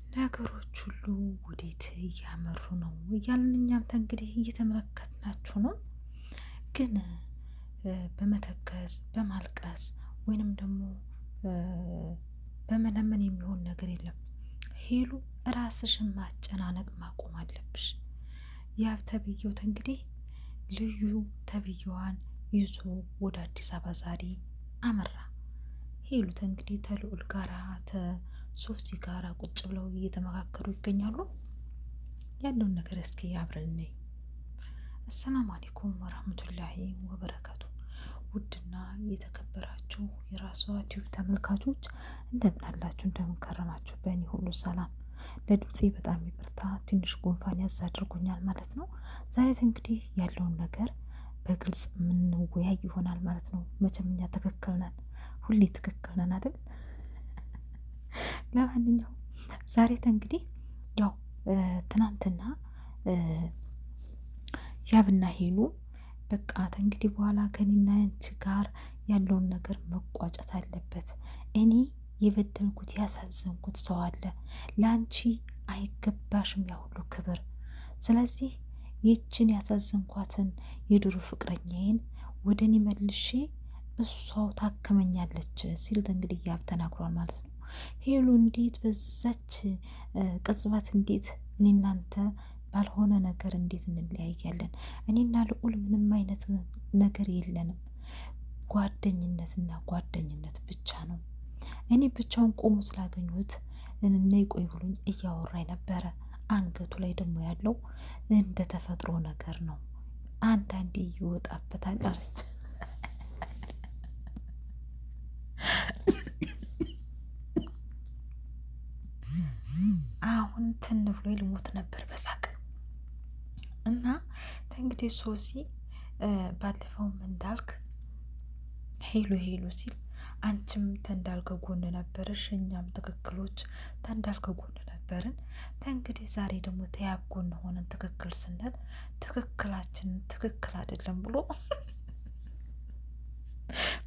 ነገሮች ሁሉ ወዴት እያመሩ ነው እያልን እኛም እንግዲህ እየተመለከትናችሁ ነው። ግን በመተከዝ በማልቀስ ወይንም ደግሞ በመለመን የሚሆን ነገር የለም። ሄሉ ራስሽን ማጨናነቅ ማቆም አለብሽ። ያብ ተብዬው እንግዲህ ልዩ ተብዬዋን ይዞ ወደ አዲስ አበባ ዛሬ አመራ። ሄሉት እንግዲህ ተልዑል ጋራ ተሶሲ ጋራ ቁጭ ብለው እየተመካከሩ ይገኛሉ። ያለውን ነገር እስኪ አብረን እንይ። አሰላሙ አለይኩም ወራህመቱላሂ ወበረካቱ። ውድና የተከበራችሁ የራሷ ቲዩብ ተመልካቾች እንደምን አላችሁ? እንደምን ከረማችሁ? በእኔ ሁሉ ሰላም። ለድምፄ በጣም ይቅርታ፣ ትንሽ ጉንፋን ያዝ አድርጎኛል ማለት ነው። ዛሬ እንግዲህ ያለውን ነገር በግልጽ የምንወያይ ይሆናል ማለት ነው። መቼም እኛ ትክክል ነን፣ ሁሌ ትክክል ነን አይደል? ለማንኛውም ዛሬ እንግዲህ ያው ትናንትና ያብና ሄሉ በቃ እንግዲህ በኋላ ከኔና አንቺ ጋር ያለውን ነገር መቋጨት አለበት። እኔ የበደልኩት ያሳዘንኩት ሰው አለ፣ ለአንቺ አይገባሽም ያ ሁሉ ክብር። ስለዚህ ይችን ያሳዘንኳትን የድሮ ፍቅረኛዬን ወደ እኔ መልሼ እሷው ታከመኛለች ሲል እንግዲህ ያብ ተናግሯል ማለት ነው። ሄሉ እንዴት በዛች ቅጽበት እንዴት እኔ እናንተ ባልሆነ ነገር እንዴት እንለያያለን? እኔና ልዑል ምንም አይነት ነገር የለንም፣ ጓደኝነትና ጓደኝነት ብቻ ነው። እኔ ብቻውን ቆሞ ስላገኙት ነይ ቆይ ብሎኝ እያወራኝ ነበረ። አንገቱ ላይ ደግሞ ያለው እንደ ተፈጥሮ ነገር ነው፣ አንዳንዴ ይወጣበታል አለች። አሁን ትን ብሎ ልሞት ነበር በሳቅ እና እንግዲህ ሶሲ ባለፈውም እንዳልክ ሄሉ ሄሉ ሲል አንቺም ተንዳልከ ጎን ነበርሽ፣ እኛም ትክክሎች ተንዳልከ ጎን ነበርን። እንግዲህ ዛሬ ደግሞ ተያብ ጎን ሆነን ትክክል ስንል ትክክላችን ትክክል አይደለም ብሎ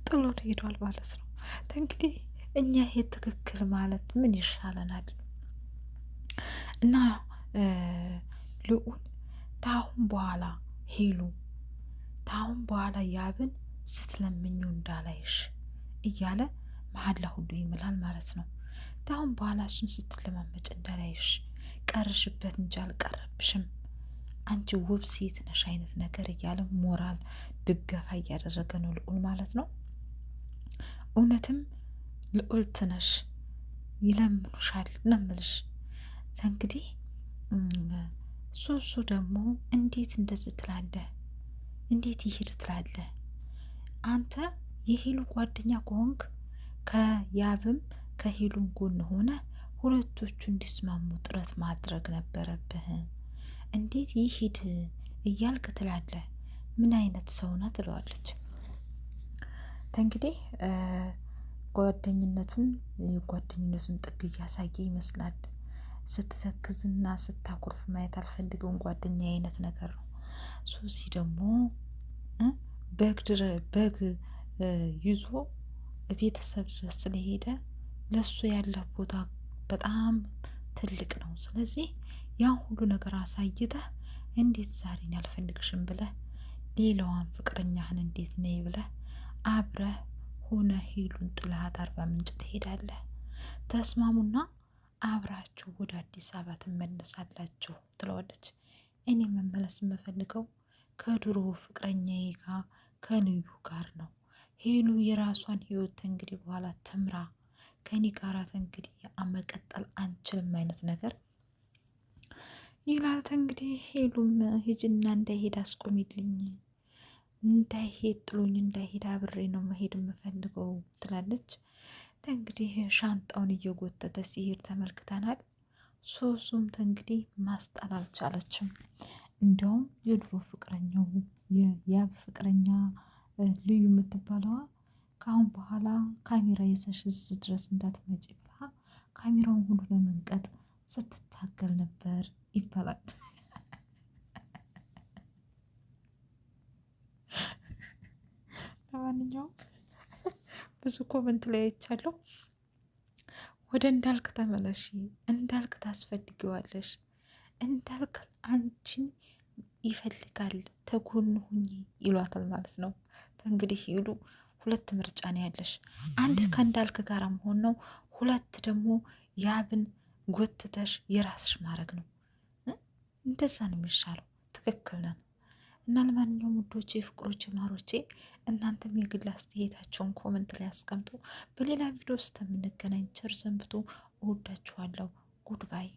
ጥሎን ሄዷል ማለት ነው። እንግዲህ እኛ ይሄ ትክክል ማለት ምን ይሻለናል? እና ልዑል ታሁን በኋላ ሄሉ ታሁን በኋላ ያብን ስትለምኘው እንዳላይሽ እያለ መሀላ ሁሉ ይምላል ማለት ነው። ታሁን በኋላ እሱን ስትለማመጭ እንዳላይሽ፣ ቀርሽበት እንጂ አልቀረብሽም፣ አንቺ ውብ ሴት ነሽ አይነት ነገር እያለ ሞራል ድገፋ እያደረገ ነው ልዑል ማለት ነው። እውነትም ልዑልት ነሽ፣ ይለምኑሻል ነው የምልሽ። እንግዲህ ሱሱ ደግሞ እንዴት እንደዚህ ትላለህ? እንዴት ይሄድ ትላለህ? አንተ የሄሉ ጓደኛ ከሆንክ ከያብም ከሄሉም ጎን ሆነ ሁለቶቹ እንዲስማሙ ጥረት ማድረግ ነበረብህ። እንዴት ይሄድ እያልክ ትላለህ? ምን አይነት ሰው ናት? ትለዋለች። እንግዲህ የጓደኝነቱን ጥግ እያሳየ ይመስላል። ስትተክዝና ስታኮርፍ ማየት አልፈልገውም ጓደኛ አይነት ነገር ነው። ሶሲ ደግሞ በግ ይዞ ቤተሰብ ድረስ ስለሄደ ለሱ ያለ ቦታ በጣም ትልቅ ነው። ስለዚህ ያን ሁሉ ነገር አሳይተህ እንዴት ዛሬን አልፈልግሽም ብለህ ሌላዋን ፍቅረኛህን እንዴት ነይ ብለህ አብረህ ሆነ ሄሉን ጥላት አርባ ምንጭ ትሄዳለህ። ተስማሙና አብራችሁ ወደ አዲስ አበባ ትመለሳላችሁ ትለዋለች። እኔ መመለስ የምፈልገው ከድሮ ፍቅረኛዬ ጋር ከልዩ ጋር ነው። ሄሉ የራሷን ህይወት እንግዲህ በኋላ ትምራ፣ ከኔ ጋራት እንግዲህ መቀጠል አንችልም አይነት ነገር ይላል። እንግዲህ ሄሉም ሂጅና እንዳይሄድ አስቆሚልኝ፣ እንዳይሄድ ጥሎኝ እንዳይሄድ አብሬ ነው መሄድ የምፈልገው ትላለች። እንግዲህ ሻንጣውን እየጎተተ ሲሄድ ተመልክተናል። ሶሱም እንግዲህ ማስጣል አልቻለችም። እንዲያውም የድሮ ፍቅረኛው የያብ ፍቅረኛ ልዩ የምትባለዋ ከአሁን በኋላ ካሜራ ይዘሽ እዚህ ድረስ እንዳትመጪ ብላ ካሜራውን ሁሉ ለመንቀጥ ስትታገል ነበር ይባላል። ለማንኛውም ብዙ ኮመንት ላይ አይቻለሁ። ወደ እንዳልክ ተመለሺ፣ እንዳልክ ታስፈልጊዋለሽ፣ እንዳልክ አንቺን ይፈልጋል፣ ተጎን ሁኚ ይሏታል ማለት ነው። እንግዲህ ሄሉ ሁለት ምርጫ ነው ያለሽ። አንድ ከእንዳልክ ጋር መሆን ነው፣ ሁለት ደግሞ ያብን ጎትተሽ የራስሽ ማድረግ ነው። እንደዛ ነው የሚሻለው። ትክክል ነን። እና ለማንኛውም ውዶቼ፣ ፍቅሮቼ፣ ማሮቼ እናንተም የግል አስተያየታቸውን ኮመንት ላይ አስቀምጡ። በሌላ ቪዲዮ ውስጥ የምንገናኝ ቸር ሰንብቱ። እወዳችኋለሁ። ጉድ ባይ